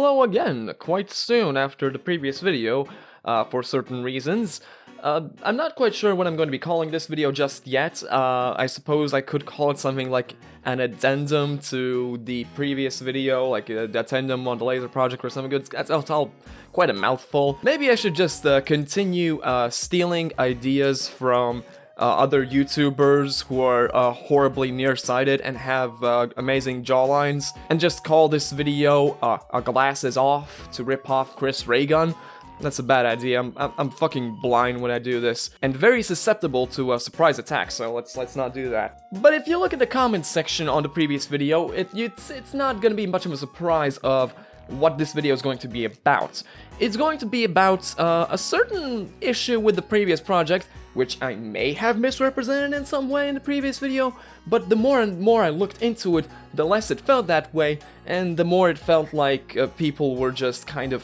hello again, quite soon after the previous video, for certain reasons. I'm not quite sure what I'm going to be calling this video just yet. I suppose I could call it something like an addendum to the previous video, like the addendum on the laser project or something good. That's all quite a mouthful. Maybe I should just continue stealing ideas from other YouTubers who are horribly nearsighted and have amazing jawlines, and just call this video Glasses Off to rip off Chris Ray Gun. That's a bad idea. I'm fucking blind when I do this, and very susceptible to a surprise attack, so let's not do that. But if you look at the comments section on the previous video, it's not gonna be much of a surprise of what this video is going to be about. It's going to be about a certain issue with the previous project, which I may have misrepresented in some way in the previous video, but the more and more I looked into it, the less it felt that way, and the more it felt like people were just kind of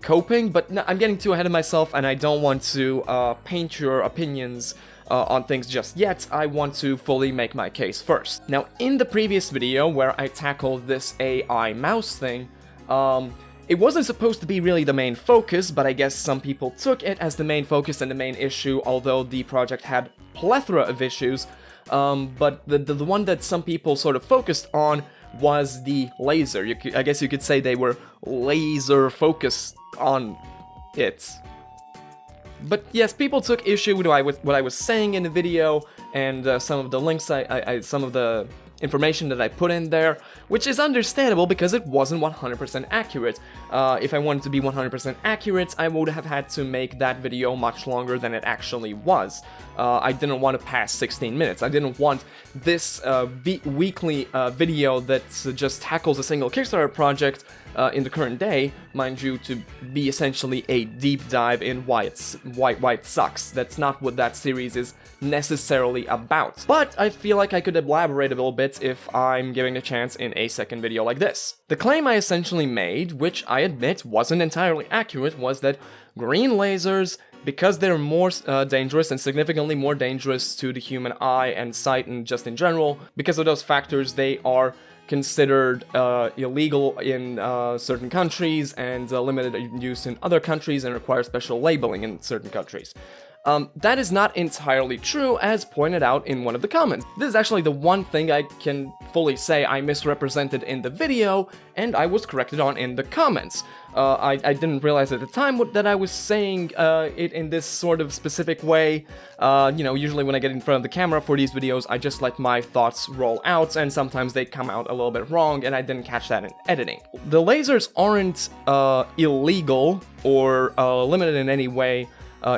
coping. But no, I'm getting too ahead of myself, and I don't want to paint your opinions on things just yet. I want to fully make my case first. Now, in the previous video where I tackled this AI mouse thing, it wasn't supposed to be really the main focus, but I guess some people took it as the main focus and the main issue, although the project had plethora of issues. But the one that some people sort of focused on was the laser. I guess you could say they were laser focused on it. But yes, people took issue with what I was saying in the video, and some of the links some of the information that I put in there, which is understandable because it wasn't 100% accurate. If I wanted to be 100% accurate, I would have had to make that video much longer than it actually was. I didn't want to pass 16 minutes. I didn't want this weekly video that just tackles a single Kickstarter project in the current day, mind you, to be essentially a deep dive in why it sucks. That's not what that series is necessarily about. But I feel like I could elaborate a little bit if I'm giving a chance in a second video like this. The claim I essentially made, which I admit wasn't entirely accurate, was that green lasers, because they're more dangerous and significantly more dangerous to the human eye and sight and just in general, because of those factors, they are considered illegal in certain countries and limited use in other countries and require special labeling in certain countries. That is not entirely true, as pointed out in one of the comments. This is actually the one thing I can fully say I misrepresented in the video, and I was corrected on in the comments. I didn't realize at the time that I was saying it in this sort of specific way. You know, usually when I get in front of the camera for these videos, I just let my thoughts roll out, and sometimes they come out a little bit wrong, and I didn't catch that in editing. The lasers aren't illegal or limited in any way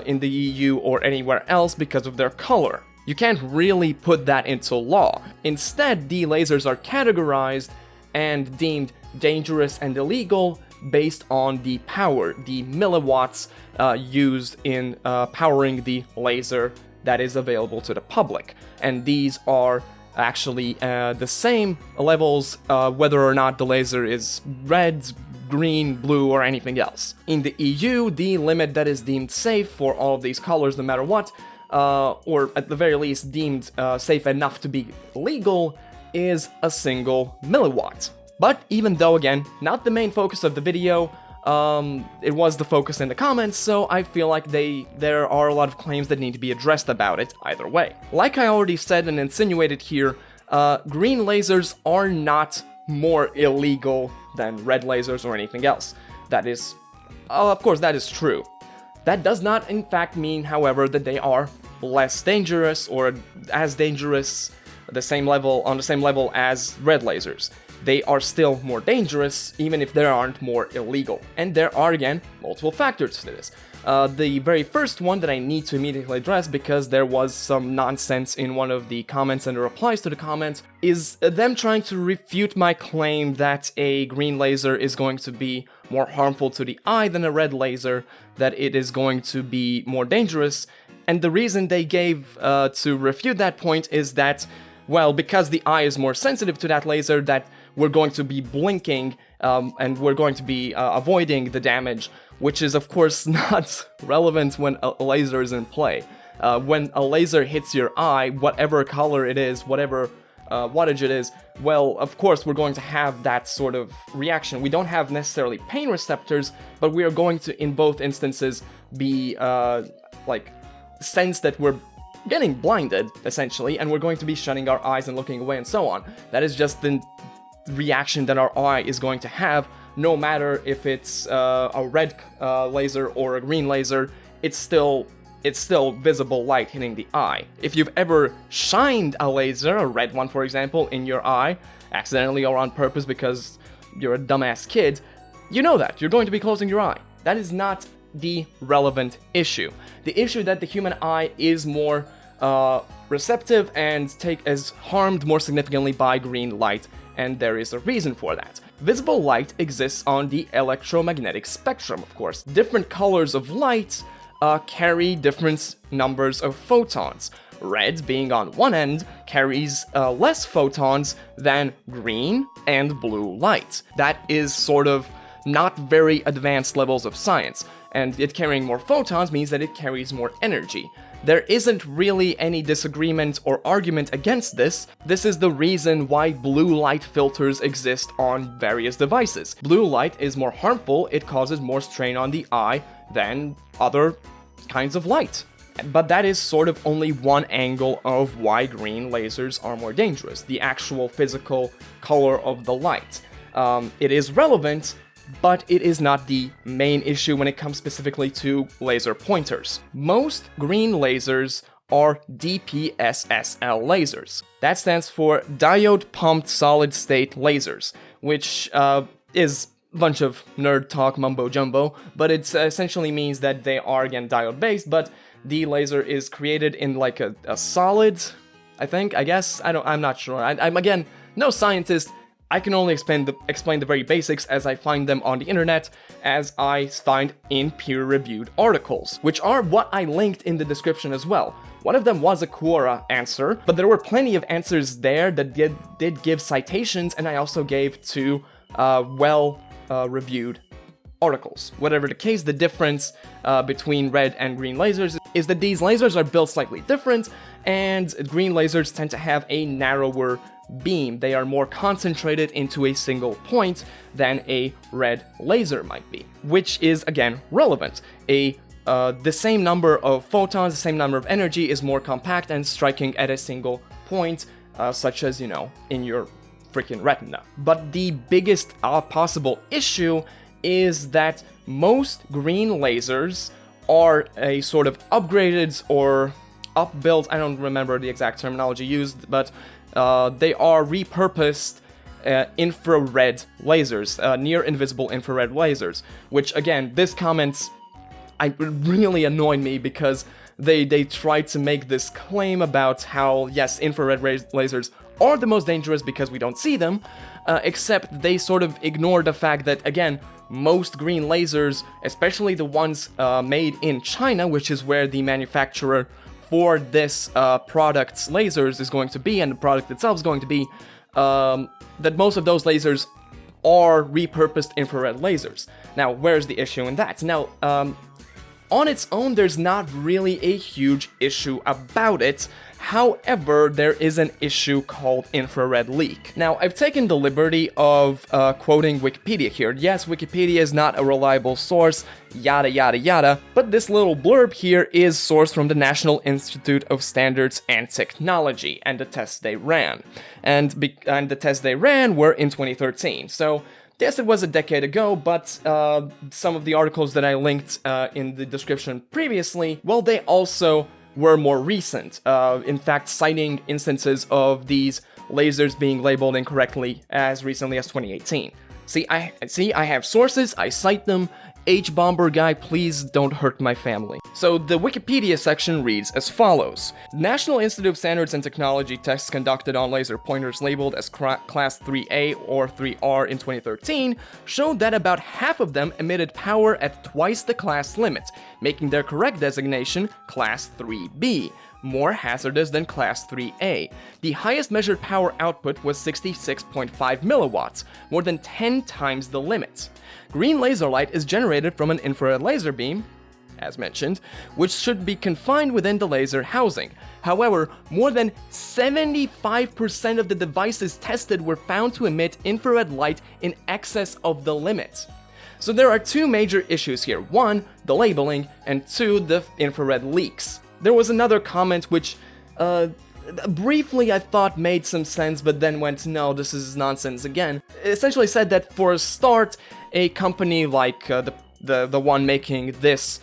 in the EU or anywhere else because of their color. You can't really put that into law. Instead, the lasers are categorized and deemed dangerous and illegal based on the power, the milliwatts used in powering the laser that is available to the public. And these are actually the same levels whether or not the laser is red, green, blue, or anything else. In the EU, the limit that is deemed safe for all of these colors, no matter what, or at the very least deemed safe enough to be legal, is a single milliwatt. But even though, again, not the main focus of the video, it was the focus in the comments, so I feel like there are a lot of claims that need to be addressed about it either way. Like I already said and insinuated here, green lasers are not more illegal than red lasers or anything else. That is, of course, that is true. That does not, in fact, mean, however, that they are less dangerous or as dangerous, on the same level as red lasers. They are still more dangerous, even if they aren't more illegal. And there are, again, multiple factors to this. The very first one that I need to immediately address, because there was some nonsense in one of the comments and the replies to the comments, is them trying to refute my claim that a green laser is going to be more harmful to the eye than a red laser, that it is going to be more dangerous. And the reason they gave to refute that point is that, well, because the eye is more sensitive to that laser, that we're going to be blinking and we're going to be avoiding the damage, which is of course not relevant when a laser is in play. When a laser hits your eye, whatever color it is, whatever wattage it is, well, of course, we're going to have that sort of reaction. We don't have necessarily pain receptors, but we are going to, in both instances, be, sense that we're getting blinded, essentially, and we're going to be shutting our eyes and looking away and so on. That is just the reaction that our eye is going to have, no matter if it's a red laser or a green laser. It's still visible light hitting the eye. If you've ever shined a laser, a red one for example, in your eye, accidentally or on purpose because you're a dumbass kid, you know that. You're going to be closing your eye. That is not the relevant issue. The issue that the human eye is more receptive and is harmed more significantly by green light, and there is a reason for that. Visible light exists on the electromagnetic spectrum, of course. Different colors of light carry different numbers of photons. Red, being on one end, carries less photons than green and blue light. That is sort of not very advanced levels of science, and it carrying more photons means that it carries more energy. There isn't really any disagreement or argument against this. This is the reason why blue light filters exist on various devices. Blue light is more harmful, it causes more strain on the eye than other kinds of light. But that is sort of only one angle of why green lasers are more dangerous, the actual physical color of the light. It is relevant, but it is not the main issue when it comes specifically to laser pointers. Most green lasers are DPSSL lasers. That stands for Diode Pumped Solid State Lasers, which is a bunch of nerd talk mumbo jumbo, but it essentially means that they are, again, diode based, but the laser is created in like a solid, I guess? I'm not sure. I'm again, no scientist. I can only explain the very basics as I find them on the internet, as I find in peer-reviewed articles, which are what I linked in the description as well. One of them was a Quora answer, but there were plenty of answers there that did give citations, and I also gave two reviewed articles. Whatever the case, the difference between red and green lasers is that these lasers are built slightly different, and green lasers tend to have a narrower beam. They are more concentrated into a single point than a red laser might be, which is again relevant. The same number of photons, the same number of energy is more compact and striking at a single point, such as, in your freaking retina. But the biggest possible issue is that most green lasers are a sort of upgraded or upbuilt, I don't remember the exact terminology used, but they are repurposed infrared lasers, near invisible infrared lasers, which again, this comment really annoyed me because they tried to make this claim about how, yes, infrared lasers are the most dangerous because we don't see them, except they sort of ignore the fact that, again, most green lasers, especially the ones made in China, which is where the manufacturer for this product's lasers is going to be, and the product itself is going to be, that most of those lasers are repurposed infrared lasers. Now, where's the issue in that? Now, on its own, there's not really a huge issue about it. However, there is an issue called infrared leak. Now, I've taken the liberty of quoting Wikipedia here. Yes, Wikipedia is not a reliable source, yada yada yada, but this little blurb here is sourced from the National Institute of Standards and Technology and the tests they ran. And the tests they ran were in 2013, so yes, it was a decade ago, but some of the articles that I linked in the description previously, well, they also were more recent, in fact citing instances of these lasers being labeled incorrectly as recently as 2018. See, I have sources, I cite them. H-Bomber guy, please don't hurt my family. So the Wikipedia section reads as follows. National Institute of Standards and Technology tests conducted on laser pointers labeled as Class 3A or 3R in 2013 showed that about half of them emitted power at twice the class limit, making their correct designation Class 3B, more hazardous than Class 3A. The highest measured power output was 66.5 milliwatts, more than 10 times the limit. Green laser light is generated from an infrared laser beam, as mentioned, which should be confined within the laser housing. However, more than 75% of the devices tested were found to emit infrared light in excess of the limit. So there are two major issues here. One, the labeling, and two, the infrared leaks. There was another comment which, briefly I thought made some sense, but then went, no, this is nonsense again. It essentially said that for a start, a company like the one making this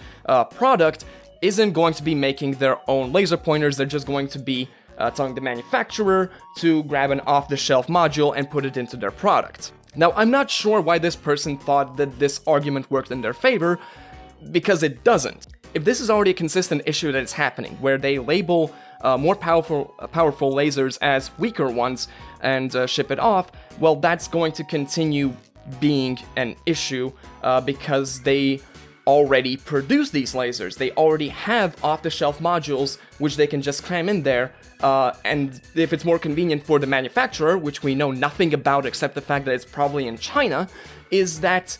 product isn't going to be making their own laser pointers. They're just going to be telling the manufacturer to grab an off-the-shelf module and put it into their product. Now, I'm not sure why this person thought that this argument worked in their favor, because it doesn't. If this is already a consistent issue that is happening, where they label more powerful lasers as weaker ones and ship it off, well, that's going to continue being an issue because they already produce these lasers. They already have off-the-shelf modules which they can just cram in there, and if it's more convenient for the manufacturer, which we know nothing about except the fact that it's probably in China, is that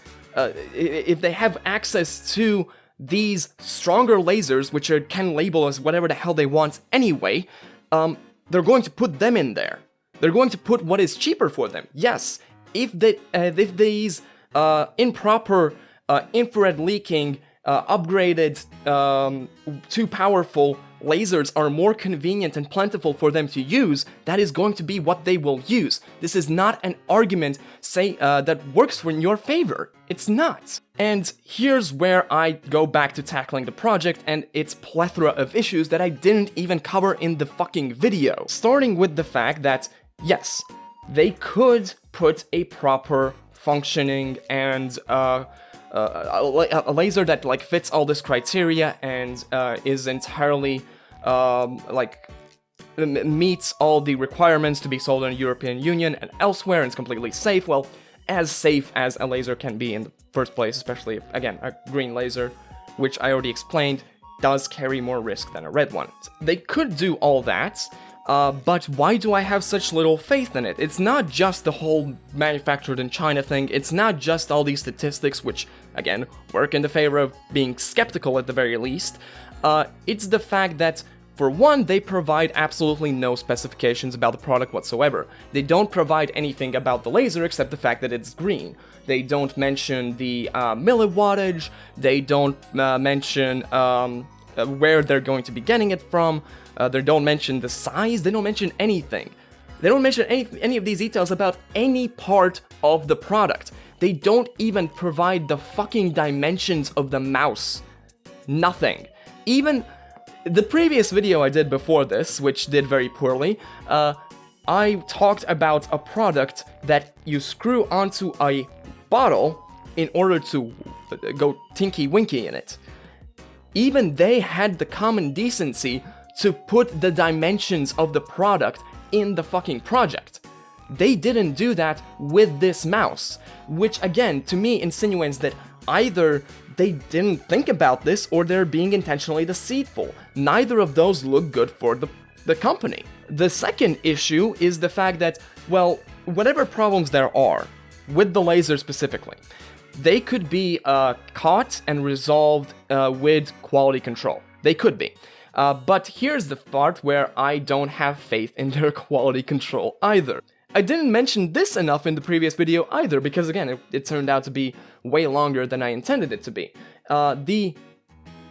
if they have access to these stronger lasers, which can label as whatever the hell they want anyway, they're going to put them in there. They're going to put what is cheaper for them. Yes, if these improper infrared leaking, upgraded, too powerful lasers are more convenient and plentiful for them to use, that is going to be what they will use. This is not an argument that works in your favor. It's not. And here's where I go back to tackling the project and its plethora of issues that I didn't even cover in the fucking video. Starting with the fact that, yes, they could put a proper functioning and a laser that like fits all this criteria and is entirely meets all the requirements to be sold in the European Union and elsewhere, and it's completely safe. Well, as safe as a laser can be in the first place, especially, again, a green laser, which I already explained, does carry more risk than a red one. They could do all that, but why do I have such little faith in it? It's not just the whole manufactured in China thing, it's not just all these statistics, which, again, work in the favor of being skeptical at the very least. It's the fact that, for one, they provide absolutely no specifications about the product whatsoever. They don't provide anything about the laser except the fact that it's green. They don't mention the milliwattage, they don't mention where they're going to be getting it from, they don't mention the size, they don't mention anything. They don't mention any of these details about any part of the product. They don't even provide the fucking dimensions of the mouse. Nothing. Even the previous video I did before this, which did very poorly, I talked about a product that you screw onto a bottle in order to go tinky-winky in it. Even they had the common decency to put the dimensions of the product in the fucking project. They didn't do that with this mouse, which again, to me, insinuates that either they didn't think about this or they're being intentionally deceitful. Neither of those look good for the company. The second issue is the fact that, well, whatever problems there are, with the laser specifically, they could be caught and resolved with quality control. They could be. But here's the part where I don't have faith in their quality control either. I didn't mention this enough in the previous video either, because again, it turned out to be way longer than I intended it to be. The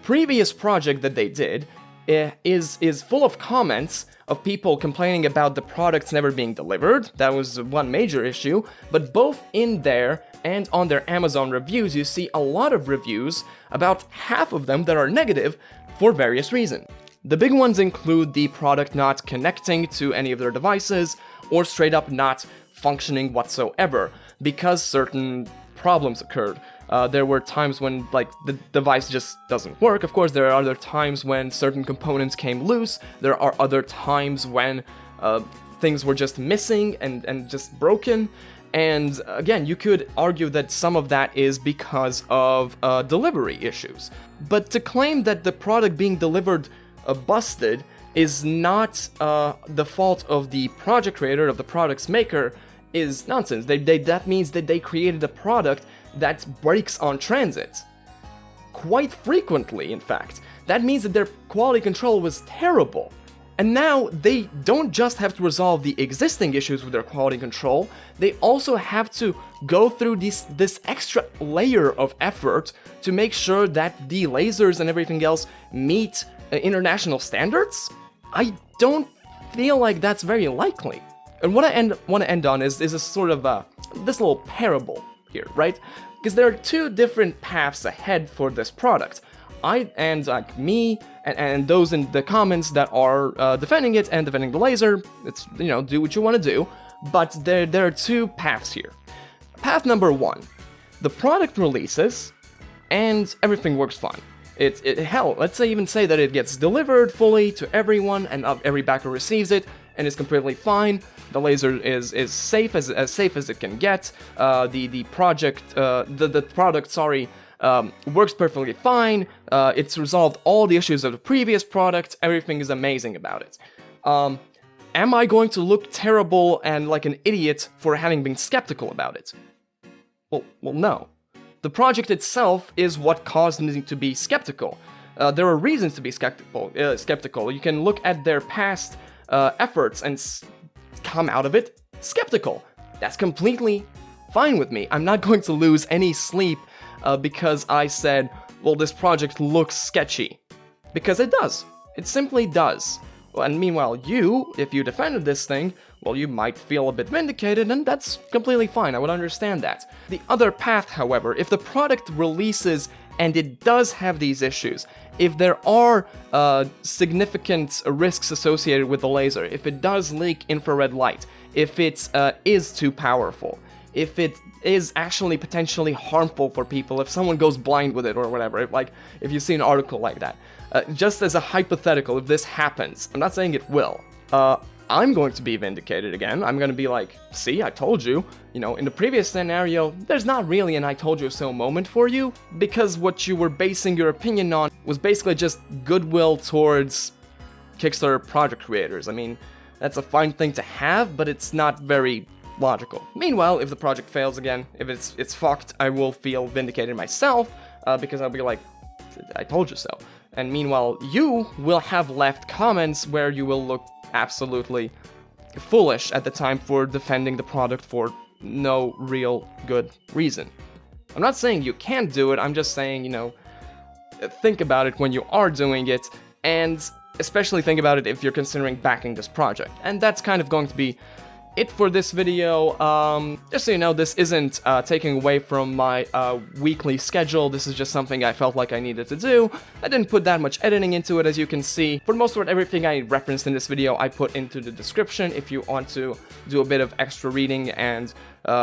previous project that they did is full of comments of people complaining about the products never being delivered. That was one major issue, but both in there and on their Amazon reviews, you see a lot of reviews, about half of them that are negative for various reasons. The big ones include the product not connecting to any of their devices, or straight up not functioning whatsoever, because certain problems occurred. There were times when, like, the device just doesn't work. Of course, there are other times when certain components came loose. There are other times when things were just missing and just broken. And again, you could argue that some of that is because of delivery issues. But to claim that the product being delivered busted is not the fault of the project creator, of the product's maker, is nonsense. That means that they created a product that breaks on transit. quite frequently, in fact. That means that their quality control was terrible. And now they don't just have to resolve the existing issues with their quality control, they also have to go through this extra layer of effort to make sure that the lasers and everything else meet international standards? I don't feel like that's very likely. And what I want to end on is a sort of this little parable here, right? Because there are two different paths ahead for this product. Me and those in the comments that are defending it and defending the laser, it's, do what you want to do, but there are two paths here. Path number one, the product releases and everything works fine. Hell, let's even say that it gets delivered fully to everyone and every backer receives it and is completely fine. The laser is safe as safe as it can get. The product works perfectly fine. It's resolved all the issues of the previous product. Everything is amazing about it. Am I going to look terrible and like an idiot for having been skeptical about it? Well, no. The project itself is what caused me to be skeptical. There are reasons to be skeptical. You can look at their past efforts and come out of it skeptical. That's completely fine with me. I'm not going to lose any sleep because I said, well, this project looks sketchy. Because it does. It simply does. And meanwhile, if you defended this thing, well, you might feel a bit vindicated, and that's completely fine. I would understand that. The other path, however, if the product releases and it does have these issues, if there are significant risks associated with the laser, if it does leak infrared light, if it is too powerful, if it is actually potentially harmful for people, if someone goes blind with it or whatever, if you see an article like that. Just as a hypothetical, if this happens, I'm not saying it will, I'm going to be vindicated again. I'm going to be like, see, I told you. In the previous scenario, there's not really an I told you so moment for you, because what you were basing your opinion on was basically just goodwill towards Kickstarter project creators. I mean, that's a fine thing to have, but it's not very logical. Meanwhile, if the project fails again, if it's fucked, I will feel vindicated myself, because I'll be like, I told you so. And meanwhile, you will have left comments where you will look absolutely foolish at the time for defending the product for no real good reason. I'm not saying you can't do it, I'm just saying, think about it when you are doing it, and especially think about it if you're considering backing this project. And that's kind of going to be it for this video. Just so you know, this isn't taking away from my weekly schedule. This is just something I felt like I needed to do. I didn't put that much editing into it, as you can see. For the most part, everything I referenced in this video I put into the description if you want to do a bit of extra reading and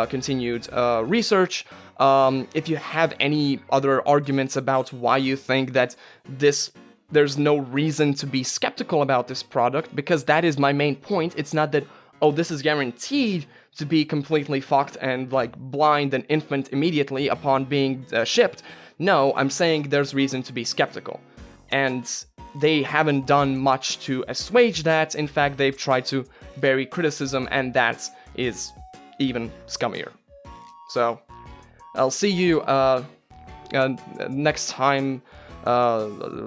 continued research. If you have any other arguments about why you think that there's no reason to be skeptical about this product, because that is my main point. It's not that, oh, this is guaranteed to be completely fucked and blind and infant immediately upon being shipped. No, I'm saying there's reason to be skeptical. And they haven't done much to assuage that. In fact, they've tried to bury criticism, and that is even scummier. So, I'll see you next time,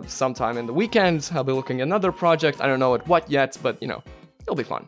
sometime in the weekend. I'll be looking at another project. I don't know at what yet, but, it'll be fun.